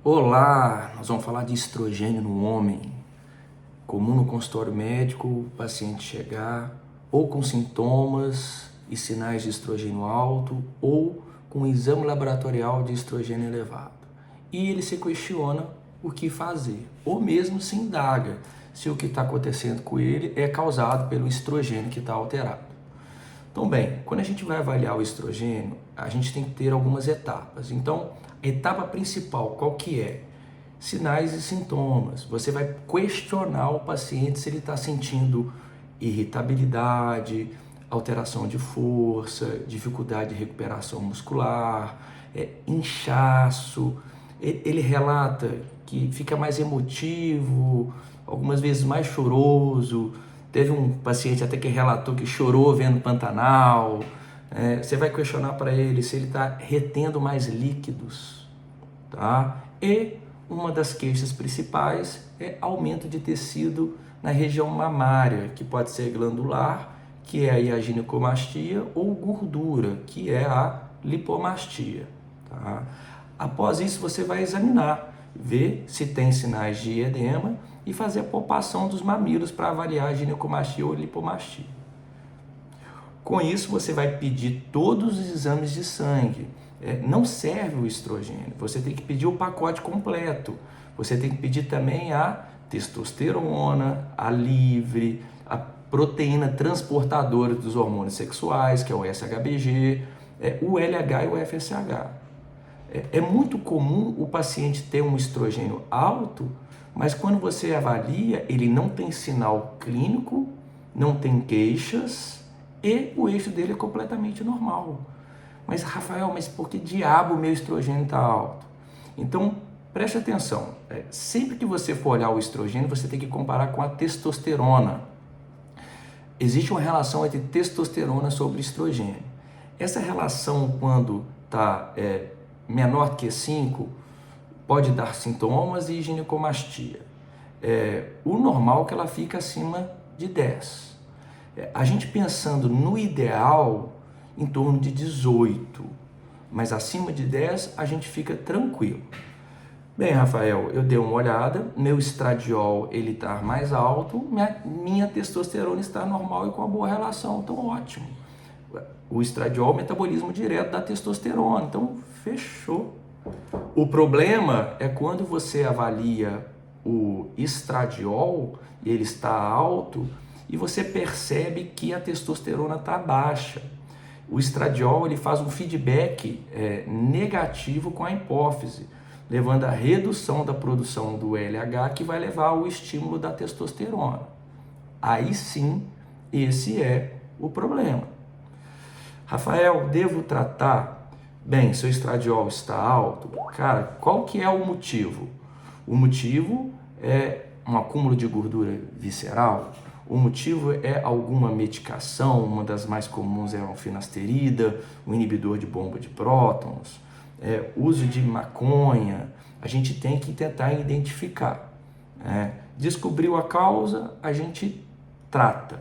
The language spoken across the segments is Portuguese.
Olá, nós vamos falar de estrogênio no homem. Comum no consultório médico, o paciente chegar ou com sintomas e sinais de estrogênio alto ou com um exame laboratorial de estrogênio elevado. E ele se questiona o que fazer, ou mesmo se indaga se o que está acontecendo com ele é causado pelo estrogênio que está alterado. Então, bem, quando a gente vai avaliar o estrogênio, a gente tem que ter algumas etapas. Então, a etapa principal, qual que é? Sinais e sintomas. Você vai questionar o paciente se ele está sentindo irritabilidade, alteração de força, dificuldade de recuperação muscular, inchaço. Ele relata que fica mais emotivo, algumas vezes mais choroso. Teve um paciente até que relatou que chorou vendo Pantanal. Você vai questionar para ele se ele está retendo mais líquidos, tá? E uma das queixas principais é aumento de tecido na região mamária, que pode ser glandular, que é a ginecomastia, ou gordura, que é a lipomastia, tá? Após isso, você vai examinar, ver se tem sinais de edema e fazer a palpação dos mamilos para avaliar a ginecomastia ou lipomastia. Com isso, você vai pedir todos os exames de sangue. Não serve o estrogênio, você tem que pedir o pacote completo. Você tem que pedir também a testosterona, a livre, a proteína transportadora dos hormônios sexuais, que é o SHBG, o LH e o FSH. É muito comum o paciente ter um estrogênio alto, mas quando você avalia, ele não tem sinal clínico, não tem queixas e o eixo dele é completamente normal. Mas, Rafael, mas por que diabo o meu estrogênio está alto? Então, preste atenção. Sempre que você for olhar o estrogênio, você tem que comparar com a testosterona. Existe uma relação entre testosterona sobre estrogênio. Essa relação, quando está menor que 5, pode dar sintomas e ginecomastia. O normal é que ela fica acima de 10. A gente pensando no ideal, em torno de 18, mas acima de 10 a gente fica tranquilo. Bem, Rafael, eu dei uma olhada, meu estradiol ele está mais alto, minha testosterona está normal e com uma boa relação, então ótimo. O estradiol é o metabolismo direto da testosterona, então fechou. O problema é quando você avalia o estradiol e ele está alto e você percebe que a testosterona está baixa. O estradiol ele faz um feedback negativo com a hipófise, levando à redução da produção do LH, que vai levar ao estímulo da testosterona. Aí sim, esse é o problema. Rafael, devo tratar? Bem, seu estradiol está alto. Cara, qual que é o motivo? O motivo é um acúmulo de gordura visceral. O motivo é alguma medicação, uma das mais comuns é a finasterida, o inibidor de bomba de prótons, uso de maconha. A gente tem que tentar identificar. Descobriu a causa, a gente trata.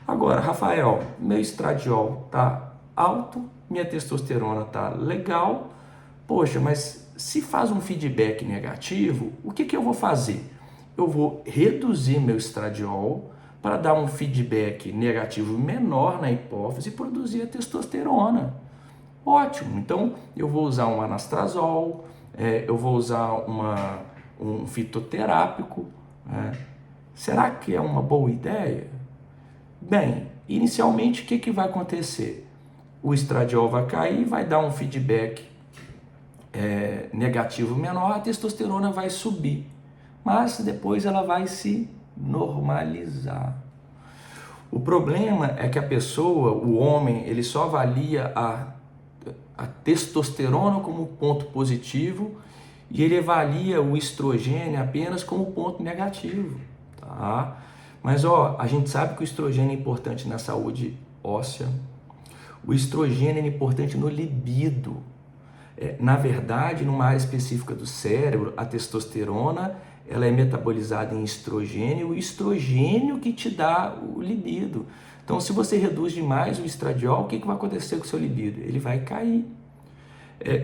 Agora, Rafael, meu estradiol está alto, minha testosterona está legal, poxa, mas se faz um feedback negativo, o que eu vou fazer? Eu vou reduzir meu estradiol para dar um feedback negativo menor na hipófise e produzir a testosterona. Ótimo, então eu vou usar um anastrozol, eu vou usar um fitoterápico. Será que é uma boa ideia? Bem, inicialmente o que vai acontecer? O estradiol vai cair, vai dar um feedback negativo menor, a testosterona vai subir, mas depois ela vai se normalizar. O problema é que a pessoa, o homem, ele só avalia a testosterona como ponto positivo e ele avalia o estrogênio apenas como ponto negativo, tá? Mas a gente sabe que o estrogênio é importante na saúde óssea, o estrogênio é importante no libido. Na verdade, numa área específica do cérebro, a testosterona ela é metabolizada em estrogênio, o estrogênio que te dá o libido. Então, se você reduz demais o estradiol, o que vai acontecer com o seu libido? Ele vai cair.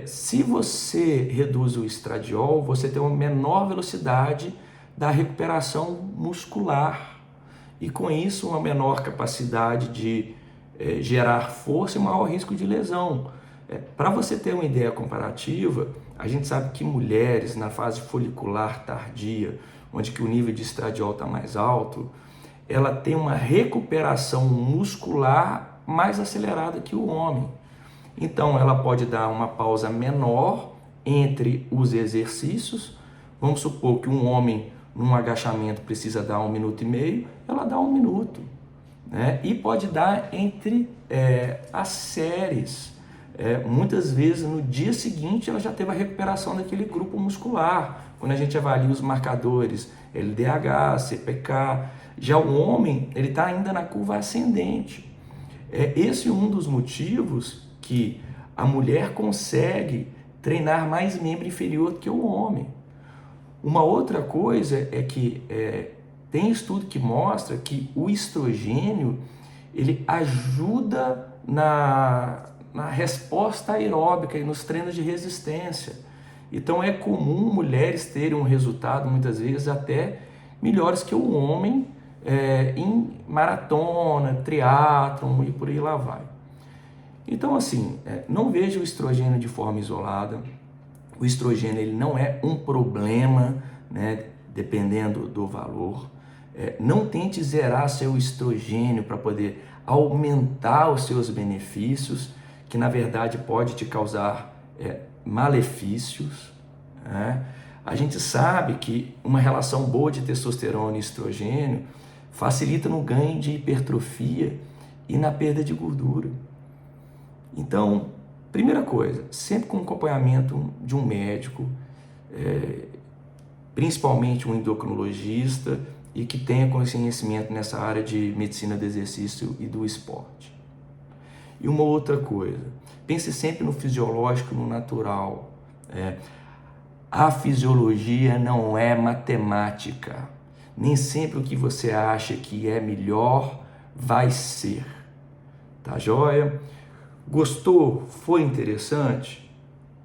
Se você reduz o estradiol, você tem uma menor velocidade da recuperação muscular e com isso uma menor capacidade de gerar força e maior risco de lesão. Para você ter uma ideia comparativa, a gente sabe que mulheres na fase folicular tardia, onde que o nível de estradiol está mais alto, ela tem uma recuperação muscular mais acelerada que o homem. Então ela pode dar uma pausa menor entre os exercícios. Vamos supor que um homem num agachamento precisa dar 1 minuto e meio, ela dá 1 minuto, né? E pode dar entre as séries. Muitas vezes no dia seguinte ela já teve a recuperação daquele grupo muscular. Quando a gente avalia os marcadores LDH, CPK, já o homem ele está ainda na curva ascendente. Esse é um dos motivos que a mulher consegue treinar mais membro inferior do que o homem. Uma outra coisa é que tem estudo que mostra que o estrogênio ele ajuda na resposta aeróbica e nos treinos de resistência. Então é comum mulheres terem um resultado muitas vezes até melhores que o homem em maratona, triatlon e por aí lá vai. Então assim, não veja o estrogênio de forma isolada. O estrogênio ele não é um problema, né, dependendo do valor. Não tente zerar seu estrogênio para poder aumentar os seus benefícios, que na verdade pode te causar malefícios, né? A gente sabe que uma relação boa de testosterona e estrogênio facilita no ganho de hipertrofia e na perda de gordura. Então, primeira coisa, sempre com acompanhamento de um médico, principalmente um endocrinologista e que tenha conhecimento nessa área de medicina do exercício e do esporte. E uma outra coisa, pense sempre no fisiológico e no natural. A fisiologia não é matemática. Nem sempre o que você acha que é melhor vai ser. Tá joia? Gostou? Foi interessante?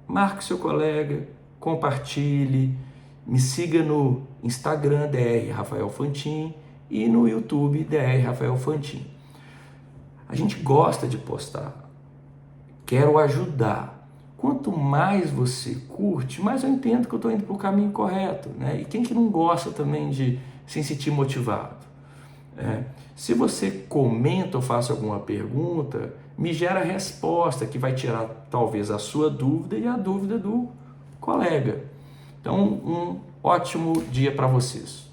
Marque seu colega, compartilhe, me siga no Instagram, Dr. Rafael Fantin, e no YouTube, Dr. Rafael Fantin. A gente gosta de postar, quero ajudar. Quanto mais você curte, mais eu entendo que eu estou indo para o caminho correto, né? E quem que não gosta também de se sentir motivado? Se você comenta ou faz alguma pergunta, me gera resposta que vai tirar talvez a sua dúvida e a dúvida do colega. Então, um ótimo dia para vocês.